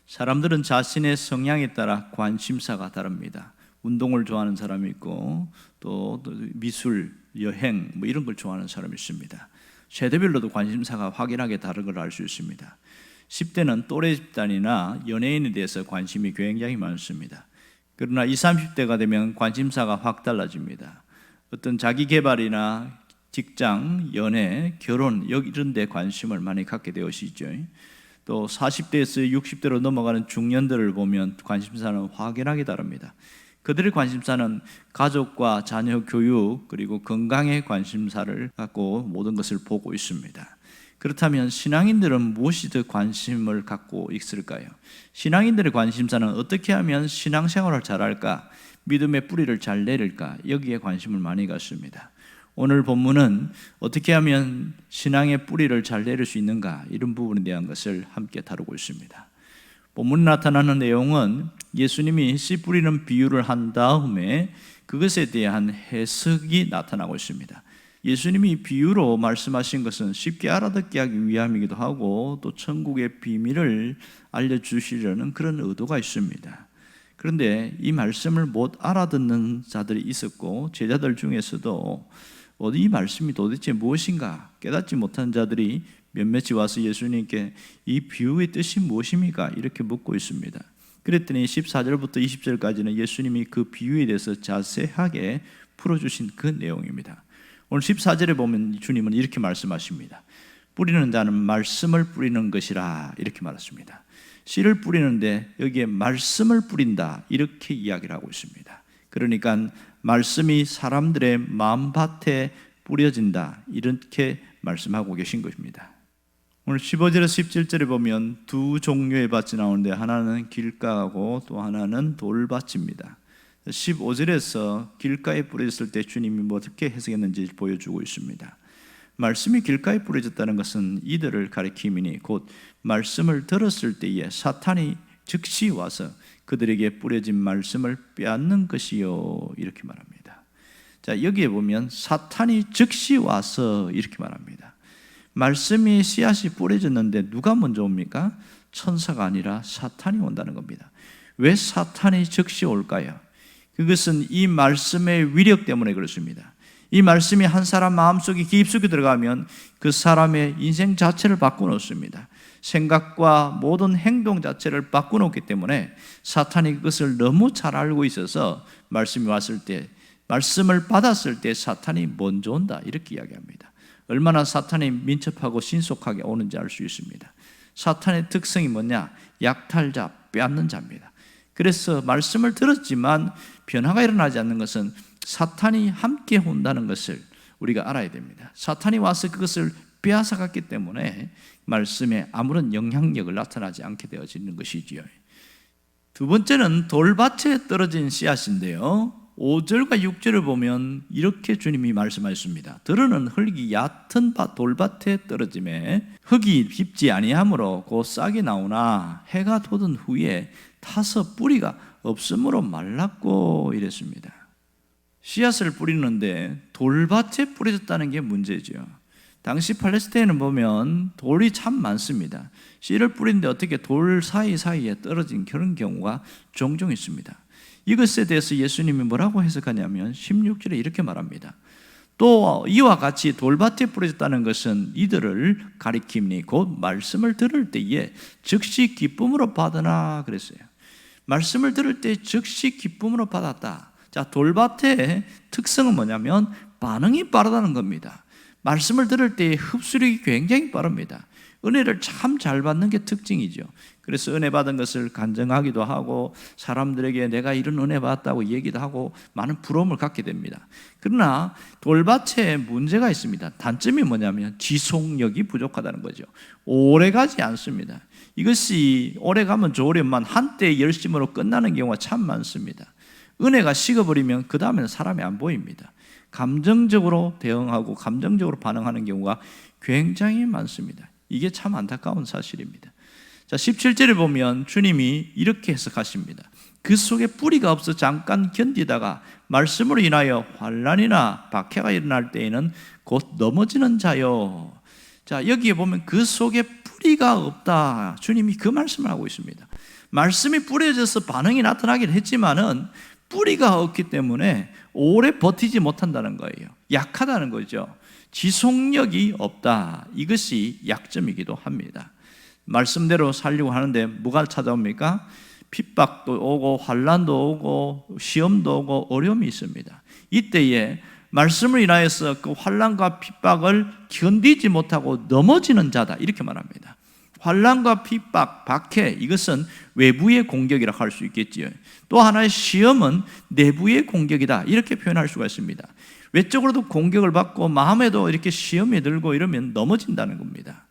사람들은 자신의 성향에 따라 관심사가 다릅니다. 운동을 좋아하는 사람이 있고 또 미술, 여행 이런 걸 좋아하는 사람이 있습니다. 세대별로도 관심사가 확연하게 다른 걸 알 수 있습니다. 10대는 또래 집단이나 연예인에 대해서 관심이 굉장히 많습니다. 그러나 20, 30대가 되면 관심사가 확 달라집니다. 어떤 자기 개발이나 직장, 연애, 결혼 이런 데 관심을 많이 갖게 되어지죠. 또 40대에서 60대로 넘어가는 중년들을 보면 관심사는 확연하게 다릅니다. 그들의 관심사는 가족과 자녀 교육 그리고 건강에 관심사를 갖고 모든 것을 보고 있습니다. 그렇다면 신앙인들은 무엇이 더 관심을 갖고 있을까요? 신앙인들의 관심사는 어떻게 하면 신앙생활을 잘할까? 믿음의 뿌리를 잘 내릴까? 여기에 관심을 많이 갖습니다. 오늘 본문은 어떻게 하면 신앙의 뿌리를 잘 내릴 수 있는가? 이런 부분에 대한 것을 함께 다루고 있습니다. 본문에 나타나는 내용은 예수님이 씨 뿌리는 비유를 한 다음에 그것에 대한 해석이 나타나고 있습니다. 예수님이 비유로 말씀하신 것은 쉽게 알아듣게 하기 위함이기도 하고 또 천국의 비밀을 알려주시려는 그런 의도가 있습니다. 그런데 이 말씀을 못 알아듣는 자들이 있었고 제자들 중에서도 이 말씀이 도대체 무엇인가 깨닫지 못한 자들이 몇몇이 와서 예수님께 이 비유의 뜻이 무엇입니까? 이렇게 묻고 있습니다. 그랬더니 14절부터 20절까지는 예수님이 그 비유에 대해서 자세하게 풀어주신 그 내용입니다. 오늘 14절에 보면 주님은 이렇게 말씀하십니다. 뿌리는 자는 말씀을 뿌리는 것이라 이렇게 말했습니다. 씨를 뿌리는데 여기에 말씀을 뿌린다 이렇게 이야기를 하고 있습니다. 그러니까 말씀이 사람들의 마음밭에 뿌려진다 이렇게 말씀하고 계신 것입니다. 오늘 15절에서 17절에 보면 두 종류의 밭이 나오는데 하나는 길가고 또 하나는 돌밭입니다. 15절에서 길가에 뿌려졌을 때 주님이 어떻게 해석했는지 보여주고 있습니다. 말씀이 길가에 뿌려졌다는 것은 이들을 가리킴이니 곧 말씀을 들었을 때에 사탄이 즉시 와서 그들에게 뿌려진 말씀을 빼앗는 것이요 이렇게 말합니다. 자, 여기에 보면 사탄이 즉시 와서 이렇게 말합니다. 말씀이 씨앗이 뿌려졌는데 누가 먼저 옵니까? 천사가 아니라 사탄이 온다는 겁니다. 왜 사탄이 즉시 올까요? 그것은 이 말씀의 위력 때문에 그렇습니다. 이 말씀이 한 사람 마음속에 깊숙이 들어가면 그 사람의 인생 자체를 바꿔놓습니다. 생각과 모든 행동 자체를 바꿔놓기 때문에 사탄이 그것을 너무 잘 알고 있어서 말씀이 왔을 때, 말씀을 받았을 때 사탄이 먼저 온다 이렇게 이야기합니다. 얼마나 사탄이 민첩하고 신속하게 오는지 알 수 있습니다. 사탄의 특성이 뭐냐? 약탈자, 빼앗는 자입니다. 그래서 말씀을 들었지만 변화가 일어나지 않는 것은 사탄이 함께 온다는 것을 우리가 알아야 됩니다. 사탄이 와서 그것을 빼앗아갔기 때문에 말씀에 아무런 영향력을 나타나지 않게 되어지는 것이지요. 두 번째는 돌밭에 떨어진 씨앗인데요, 5절과 6절을 보면 이렇게 주님이 말씀하셨습니다. 들으는 흙이 얕은 돌밭에 떨어짐에 흙이 깊지 아니하므로 곧 싹이 나오나 해가 돋은 후에 타서 뿌리가 없으므로 말랐고 이랬습니다. 씨앗을 뿌리는데 돌밭에 뿌려졌다는 게 문제죠. 당시 팔레스타인을 보면 돌이 참 많습니다. 씨를 뿌리는데 어떻게 돌 사이사이에 떨어진 그런 경우가 종종 있습니다. 이것에 대해서 예수님이 뭐라고 해석하냐면 16절에 이렇게 말합니다. 또 이와 같이 돌밭에 뿌려졌다는 것은 이들을 가리킴니 곧 말씀을 들을 때에 즉시 기쁨으로 받으나 그랬어요. 말씀을 들을 때 즉시 기쁨으로 받았다. 자, 돌밭의 특성은 뭐냐면 반응이 빠르다는 겁니다. 말씀을 들을 때 흡수력이 굉장히 빠릅니다. 은혜를 참 잘 받는 게 특징이죠. 그래서 은혜 받은 것을 간증하기도 하고 사람들에게 내가 이런 은혜 받았다고 얘기도 하고 많은 부러움을 갖게 됩니다. 그러나 돌밭에 문제가 있습니다. 단점이 뭐냐면 지속력이 부족하다는 거죠. 오래 가지 않습니다. 이것이 오래 가면 좋으련만 한때 열심으로 끝나는 경우가 참 많습니다. 은혜가 식어버리면 그 다음에는 사람이 안 보입니다. 감정적으로 대응하고 감정적으로 반응하는 경우가 굉장히 많습니다. 이게 참 안타까운 사실입니다. 자, 17절에 보면 주님이 이렇게 해석하십니다. 그 속에 뿌리가 없어 잠깐 견디다가 말씀으로 인하여 환난이나 박해가 일어날 때에는 곧 넘어지는 자요. 자, 여기에 보면 그 속에 뿌리가 없다. 주님이 그 말씀을 하고 있습니다. 말씀이 뿌려져서 반응이 나타나긴 했지만은 뿌리가 없기 때문에 오래 버티지 못한다는 거예요. 약하다는 거죠. 지속력이 없다. 이것이 약점이기도 합니다. 말씀대로 살려고 하는데 뭐가 찾아옵니까? 핍박도 오고 환난도 오고 시험도 오고 어려움이 있습니다. 이때에 말씀을 인하여서 그 환난과 핍박을 견디지 못하고 넘어지는 자다, 이렇게 말합니다. 환난과 핍박, 박해, 이것은 외부의 공격이라 할 수 있겠지요. 또 하나의 시험은 내부의 공격이다, 이렇게 표현할 수가 있습니다. 외적으로도 공격을 받고 마음에도 이렇게 시험이 들고 이러면 넘어진다는 겁니다.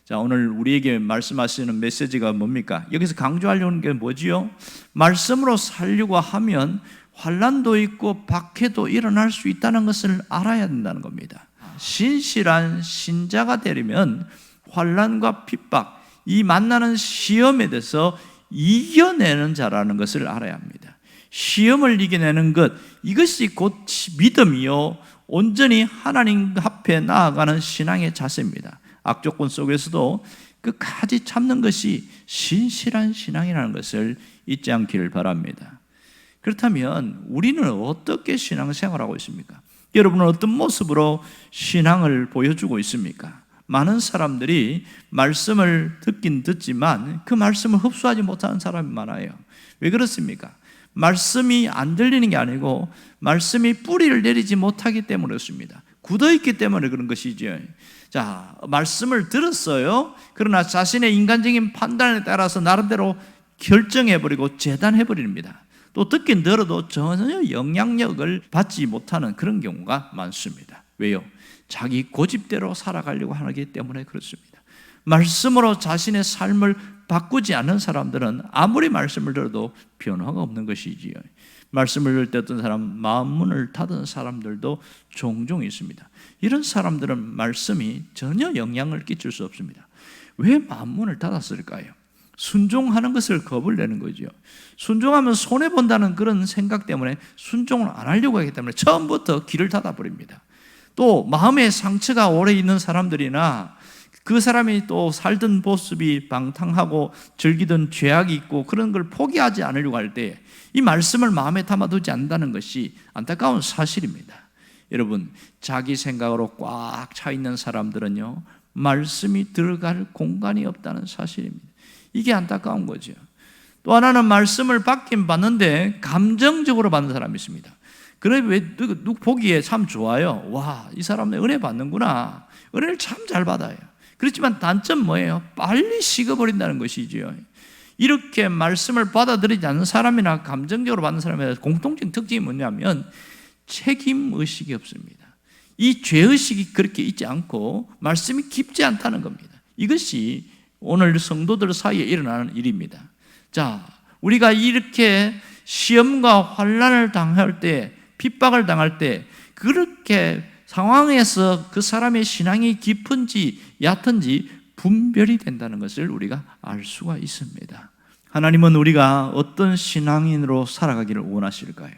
자, 오늘 우리에게 말씀하시는 메시지가 뭡니까? 여기서 강조하려는 게 뭐지요? 말씀으로 살려고 하면 환난도 있고 박해도 일어날 수 있다는 것을 알아야 된다는 겁니다. 신실한 신자가 되려면 환난과 핍박, 이 만나는 시험에 대해서 이겨내는 자라는 것을 알아야 합니다. 시험을 이겨내는 것, 이것이 곧 믿음이요, 온전히 하나님 앞에 나아가는 신앙의 자세입니다. 악조건 속에서도 끝까지 참는 것이 신실한 신앙이라는 것을 잊지 않기를 바랍니다. 그렇다면 우리는 어떻게 신앙생활하고 있습니까? 여러분은 어떤 모습으로 신앙을 보여주고 있습니까? 많은 사람들이 말씀을 듣긴 듣지만 그 말씀을 흡수하지 못하는 사람이 많아요. 왜 그렇습니까? 말씀이 안 들리는 게 아니고 말씀이 뿌리를 내리지 못하기 때문에 그렇습니다. 굳어있기 때문에 그런 것이죠. 자, 말씀을 들었어요. 그러나 자신의 인간적인 판단에 따라서 나름대로 결정해버리고 재단해버립니다. 또 듣긴 들어도 전혀 영향력을 받지 못하는 그런 경우가 많습니다. 왜요? 자기 고집대로 살아가려고 하기 때문에 그렇습니다. 말씀으로 자신의 삶을 바꾸지 않는 사람들은 아무리 말씀을 들어도 변화가 없는 것이지요. 말씀을 들을 때 어떤 사람, 마음 문을 닫은 사람들도 종종 있습니다. 이런 사람들은 말씀이 전혀 영향을 끼칠 수 없습니다. 왜 마음 문을 닫았을까요? 순종하는 것을 겁을 내는 거죠. 순종하면 손해본다는 그런 생각 때문에 순종을 안 하려고 하기 때문에 처음부터 길을 닫아버립니다. 또 마음에 상처가 오래 있는 사람들이나 그 사람이 또 살던 모습이 방탕하고 즐기던 죄악이 있고 그런 걸 포기하지 않으려고 할 때 이 말씀을 마음에 담아두지 않는다는 것이 안타까운 사실입니다. 여러분, 자기 생각으로 꽉 차 있는 사람들은요, 말씀이 들어갈 공간이 없다는 사실입니다. 이게 안타까운 거죠. 또 하나는 말씀을 받긴 받는데 감정적으로 받는 사람이 있습니다. 그래, 왜 누구 보기에 참 좋아요. 와, 이 사람은 은혜 받는구나. 은혜를 참 잘 받아요. 그렇지만 단점 뭐예요? 빨리 식어버린다는 것이죠. 이렇게 말씀을 받아들이지 않는 사람이나 감정적으로 받는 사람의 공통적인 특징이 뭐냐면 책임의식이 없습니다. 이 죄의식이 그렇게 있지 않고 말씀이 깊지 않다는 겁니다. 이것이 오늘 성도들 사이에 일어나는 일입니다. 자, 우리가 이렇게 시험과 환난을 당할 때, 핍박을 당할 때 그렇게 상황에서 그 사람의 신앙이 깊은지 얕은지 분별이 된다는 것을 우리가 알 수가 있습니다. 하나님은 우리가 어떤 신앙인으로 살아가기를 원하실까요?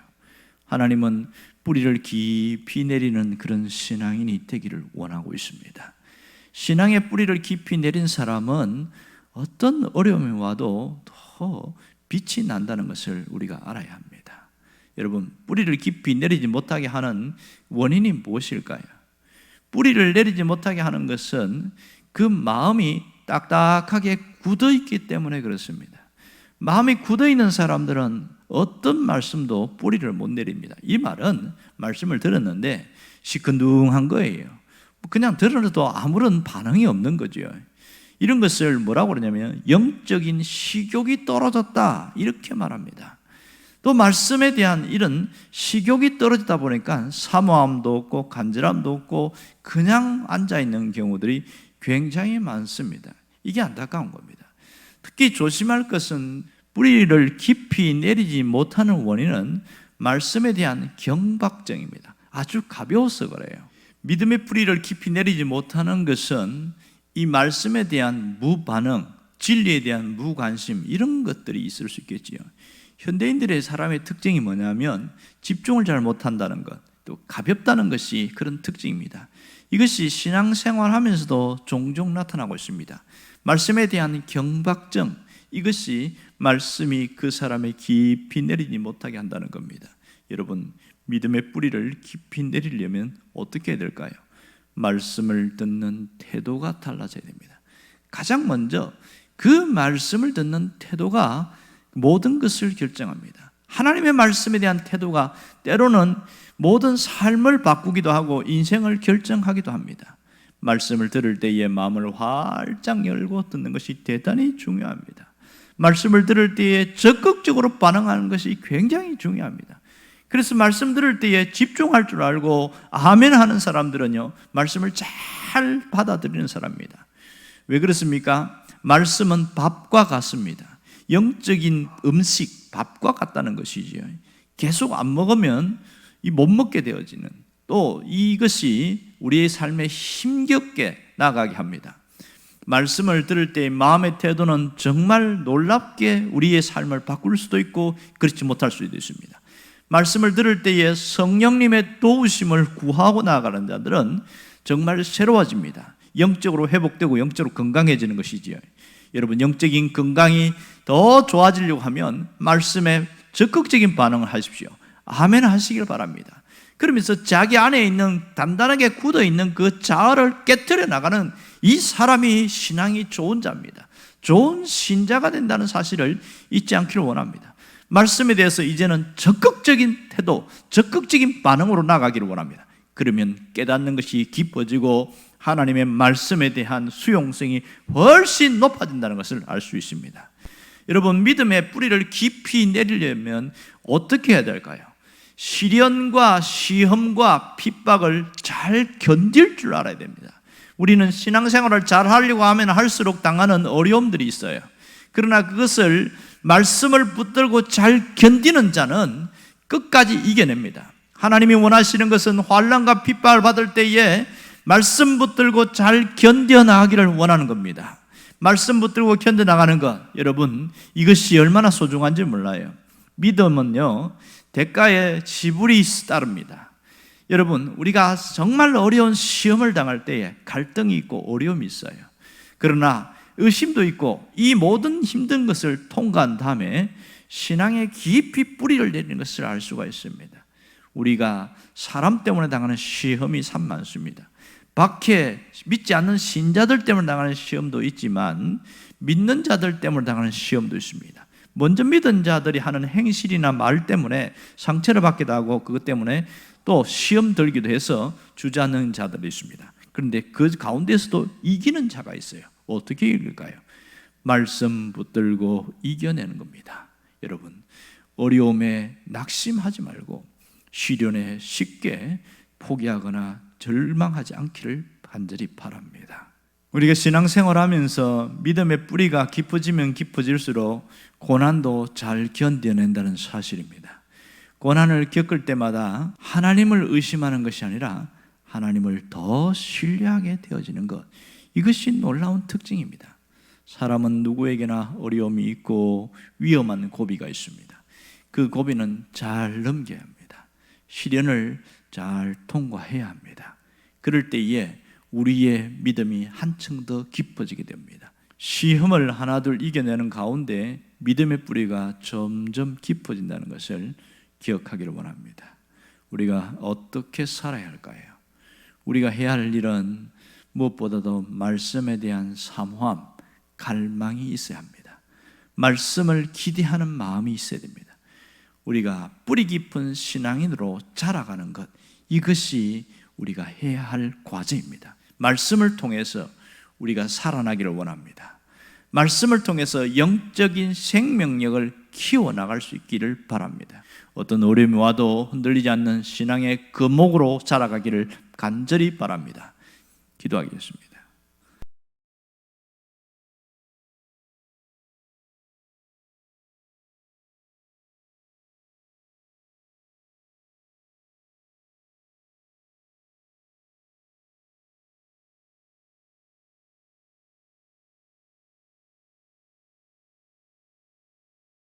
하나님은 뿌리를 깊이 내리는 그런 신앙인이 되기를 원하고 있습니다. 신앙의 뿌리를 깊이 내린 사람은 어떤 어려움이 와도 더 빛이 난다는 것을 우리가 알아야 합니다. 여러분, 뿌리를 깊이 내리지 못하게 하는 원인이 무엇일까요? 뿌리를 내리지 못하게 하는 것은 그 마음이 딱딱하게 굳어있기 때문에 그렇습니다. 마음이 굳어있는 사람들은 어떤 말씀도 뿌리를 못 내립니다. 이 말은 말씀을 들었는데 시큰둥한 거예요. 그냥 들어도 아무런 반응이 없는 거죠. 이런 것을 뭐라고 그러냐면 영적인 식욕이 떨어졌다, 이렇게 말합니다. 또 말씀에 대한 이런 식욕이 떨어지다 보니까 사모함도 없고 간절함도 없고 그냥 앉아있는 경우들이 굉장히 많습니다. 이게 안타까운 겁니다. 특히 조심할 것은 뿌리를 깊이 내리지 못하는 원인은 말씀에 대한 경박증입니다. 아주 가벼워서 그래요. 믿음의 뿌리를 깊이 내리지 못하는 것은 이 말씀에 대한 무반응, 진리에 대한 무관심, 이런 것들이 있을 수 있겠지요. 현대인들의 사람의 특징이 뭐냐면 집중을 잘 못한다는 것, 또 가볍다는 것이 그런 특징입니다. 이것이 신앙생활하면서도 종종 나타나고 있습니다. 말씀에 대한 경박증, 이것이 말씀이 그 사람의 깊이 내리지 못하게 한다는 겁니다. 여러분, 믿음의 뿌리를 깊이 내리려면 어떻게 해야 될까요? 말씀을 듣는 태도가 달라져야 됩니다. 가장 먼저 그 말씀을 듣는 태도가 모든 것을 결정합니다. 하나님의 말씀에 대한 태도가 때로는 모든 삶을 바꾸기도 하고 인생을 결정하기도 합니다. 말씀을 들을 때에 마음을 활짝 열고 듣는 것이 대단히 중요합니다. 말씀을 들을 때에 적극적으로 반응하는 것이 굉장히 중요합니다. 그래서 말씀 들을 때에 집중할 줄 알고 아멘 하는 사람들은요, 말씀을 잘 받아들이는 사람입니다. 왜 그렇습니까? 말씀은 밥과 같습니다. 영적인 음식, 밥과 같다는 것이지요. 계속 안 먹으면 못 먹게 되어지는, 또 이것이 우리의 삶에 힘겹게 나가게 합니다. 말씀을 들을 때 마음의 태도는 정말 놀랍게 우리의 삶을 바꿀 수도 있고 그렇지 못할 수도 있습니다. 말씀을 들을 때에 성령님의 도우심을 구하고 나아가는 자들은 정말 새로워집니다. 영적으로 회복되고 영적으로 건강해지는 것이지요. 여러분, 영적인 건강이 더 좋아지려고 하면 말씀에 적극적인 반응을 하십시오. 아멘 하시길 바랍니다. 그러면서 자기 안에 있는 단단하게 굳어있는 그 자아를 깨트려 나가는 이 사람이 신앙이 좋은 자입니다. 좋은 신자가 된다는 사실을 잊지 않기를 원합니다. 말씀에 대해서 이제는 적극적인 태도, 적극적인 반응으로 나가기를 원합니다. 그러면 깨닫는 것이 깊어지고 하나님의 말씀에 대한 수용성이 훨씬 높아진다는 것을 알 수 있습니다. 여러분, 믿음의 뿌리를 깊이 내리려면 어떻게 해야 될까요? 시련과 시험과 핍박을 잘 견딜 줄 알아야 됩니다. 우리는 신앙생활을 잘 하려고 하면 할수록 당하는 어려움들이 있어요. 그러나 그것을 말씀을 붙들고 잘 견디는 자는 끝까지 이겨냅니다. 하나님이 원하시는 것은 환난과 핍박을 받을 때에 말씀 붙들고 잘 견뎌나가기를 원하는 겁니다. 말씀 붙들고 견뎌나가는 것, 여러분, 이것이 얼마나 소중한지 몰라요. 믿음은요, 대가의 지불이 따릅니다. 여러분, 우리가 정말 어려운 시험을 당할 때에 갈등이 있고 어려움이 있어요. 그러나 의심도 있고 이 모든 힘든 것을 통과한 다음에 신앙에 깊이 뿌리를 내리는 것을 알 수가 있습니다. 우리가 사람 때문에 당하는 시험이 참 많습니다. 밖에 믿지 않는 신자들 때문에 당하는 시험도 있지만 믿는 자들 때문에 당하는 시험도 있습니다. 먼저 믿은 자들이 하는 행실이나 말 때문에 상처를 받기도 하고 그것 때문에 또 시험 들기도 해서 주저하는 자들이 있습니다. 그런데 그 가운데서도 이기는 자가 있어요. 어떻게 이길까요? 말씀 붙들고 이겨내는 겁니다. 여러분, 어려움에 낙심하지 말고 시련에 쉽게 포기하거나 절망하지 않기를 간절히 바랍니다. 우리가 신앙생활하면서 믿음의 뿌리가 깊어지면 깊어질수록 고난도 잘 견뎌낸다는 사실입니다. 고난을 겪을 때마다 하나님을 의심하는 것이 아니라 하나님을 더 신뢰하게 되어지는 것, 이것이 놀라운 특징입니다. 사람은 누구에게나 어려움이 있고 위험한 고비가 있습니다. 그 고비는 잘 넘겨야 합니다. 시련을 잘 통과해야 합니다. 그럴 때에 우리의 믿음이 한층 더 깊어지게 됩니다. 시험을 하나둘 이겨내는 가운데 믿음의 뿌리가 점점 깊어진다는 것을 기억하기를 원합니다. 우리가 어떻게 살아야 할까요? 우리가 해야 할 일은 무엇보다도 말씀에 대한 사모함, 갈망이 있어야 합니다. 말씀을 기대하는 마음이 있어야 됩니다. 우리가 뿌리 깊은 신앙인으로 자라가는 것, 이것이 우리가 해야 할 과제입니다. 말씀을 통해서 우리가 살아나기를 원합니다. 말씀을 통해서 영적인 생명력을 키워나갈 수 있기를 바랍니다. 어떤 어려움이 와도 흔들리지 않는 신앙의 거목으로 자라가기를 간절히 바랍니다. 기도하겠습니다.